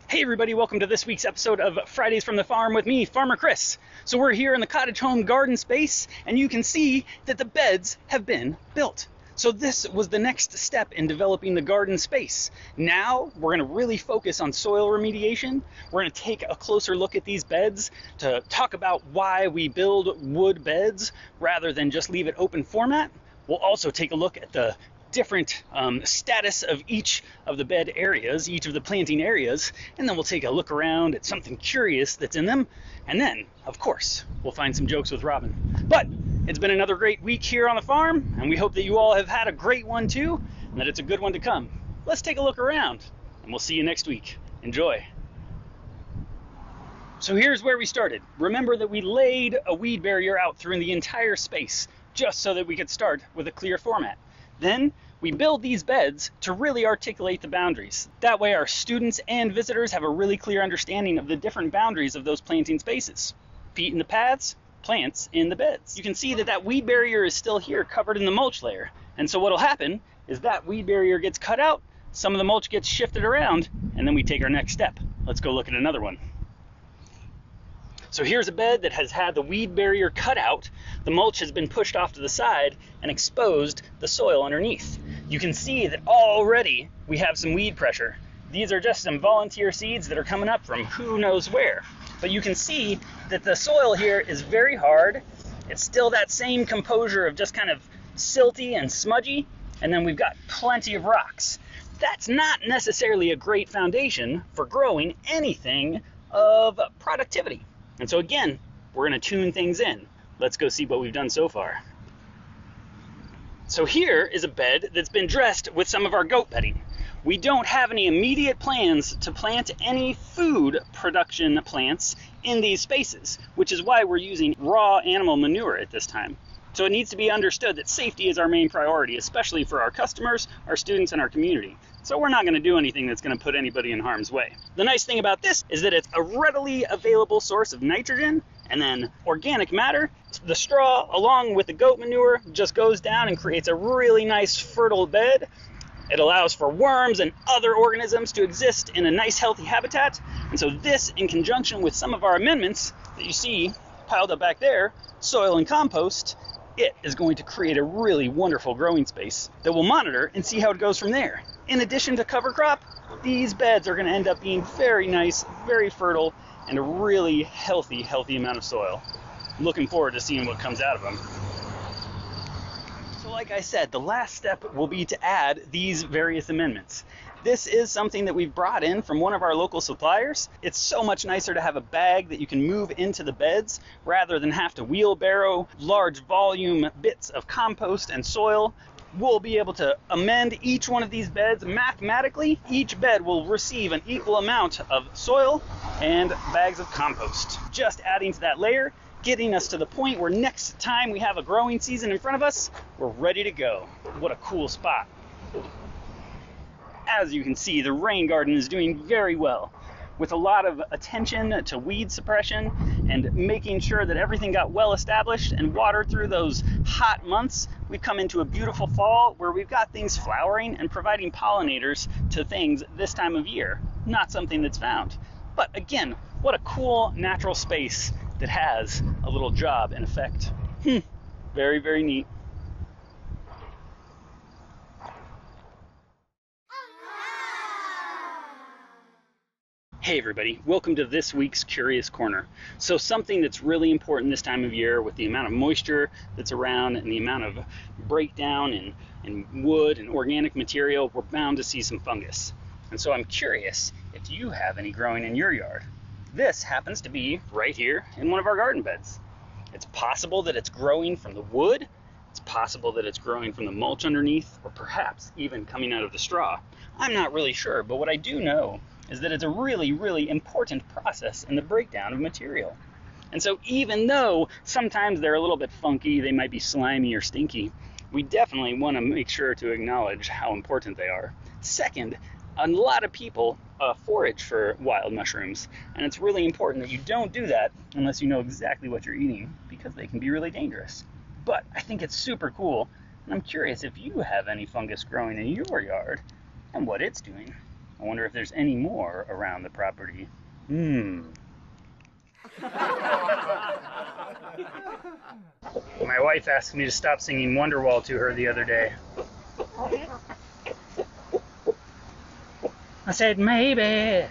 Hey everybody, welcome to this week's episode of Fridays from the Farm with me, Farmer Chris. So we're here in the cottage home garden space, and you can see that the beds have been built. So this was the next step in developing the garden space. Now we're going to really focus on soil remediation. We're going to take a closer look at these beds to talk about why we build wood beds rather than just leave it open format. We'll also take a look at the different status of each of the bed areas, each of the planting areas, and then we'll take a look around at something curious that's in them, and then, of course, we'll find some jokes with Robin. But it's been another great week here on the farm, and we hope that you all have had a great one too, and that it's a good one to come. Let's take a look around, and we'll see you next week. Enjoy. So here's where we started. Remember that we laid a weed barrier out through the entire space, just so that we could start with a clear format. Then we build these beds to really articulate the boundaries. That way our students and visitors have a really clear understanding of the different boundaries of those planting spaces. Feet in the paths, plants in the beds. You can see that that weed barrier is still here covered in the mulch layer. And so what'll happen is that weed barrier gets cut out, some of the mulch gets shifted around, and then we take our next step. Let's go look at another one. So here's a bed that has had the weed barrier cut out, the mulch has been pushed off to the side and exposed the soil underneath. You can see that already we have some weed pressure. These are just some volunteer seeds that are coming up from who knows where. But you can see that the soil here is very hard. It's still that same composure of just kind of silty and smudgy, and then we've got plenty of rocks. That's not necessarily a great foundation for growing anything of productivity. And so again, we're going to tune things in. Let's go see what we've done so far. So here is a bed that's been dressed with some of our goat bedding. We don't have any immediate plans to plant any food production plants in these spaces, which is why we're using raw animal manure at this time. So it needs to be understood that safety is our main priority, especially for our customers, our students, and our community. So we're not going to do anything that's going to put anybody in harm's way. The nice thing about this is that it's a readily available source of nitrogen and then organic matter. The straw, along with the goat manure, just goes down and creates a really nice fertile bed. It allows for worms and other organisms to exist in a nice healthy habitat. And so this, in conjunction with some of our amendments that you see piled up back there, soil and compost, it is going to create a really wonderful growing space that we'll monitor and see how it goes from there. In addition to cover crop, these beds are going to end up being very nice, very fertile, and a really healthy amount of soil. I'm looking forward to seeing what comes out of them. So like I said, the last step will be to add these various amendments. This is something that we've brought in from one of our local suppliers. It's so much nicer to have a bag that you can move into the beds rather than have to wheelbarrow large volume bits of compost and soil. We'll be able to amend each one of these beds mathematically. Each bed will receive an equal amount of soil and bags of compost. Just adding to that layer, getting us to the point where next time we have a growing season in front of us, we're ready to go. What a cool spot. As you can see, the rain garden is doing very well, with a lot of attention to weed suppression and making sure that everything got well established and watered through those hot months. We've come into a beautiful fall where we've got things flowering and providing pollinators to things this time of year, not something that's found. But again, what a cool natural space that has a little job in effect. Very, very neat. Hey everybody, welcome to this week's Curious Corner. So something that's really important this time of year with the amount of moisture that's around and the amount of breakdown in wood and organic material, we're bound to see some fungus. And so I'm curious if you have any growing in your yard. This happens to be right here in one of our garden beds. It's possible that it's growing from the wood, it's possible that it's growing from the mulch underneath, or perhaps even coming out of the straw. I'm not really sure, but what I do know is that it's a really, really important process in the breakdown of material. And so even though sometimes they're a little bit funky, they might be slimy or stinky, we definitely want to make sure to acknowledge how important they are. Second, a lot of people forage for wild mushrooms, and it's really important that you don't do that unless you know exactly what you're eating, because they can be really dangerous. But I think it's super cool And I'm curious if you have any fungus growing in your yard and what it's doing. I wonder if there's any more around the property. My wife asked me to stop singing Wonderwall to her the other day. I said, maybe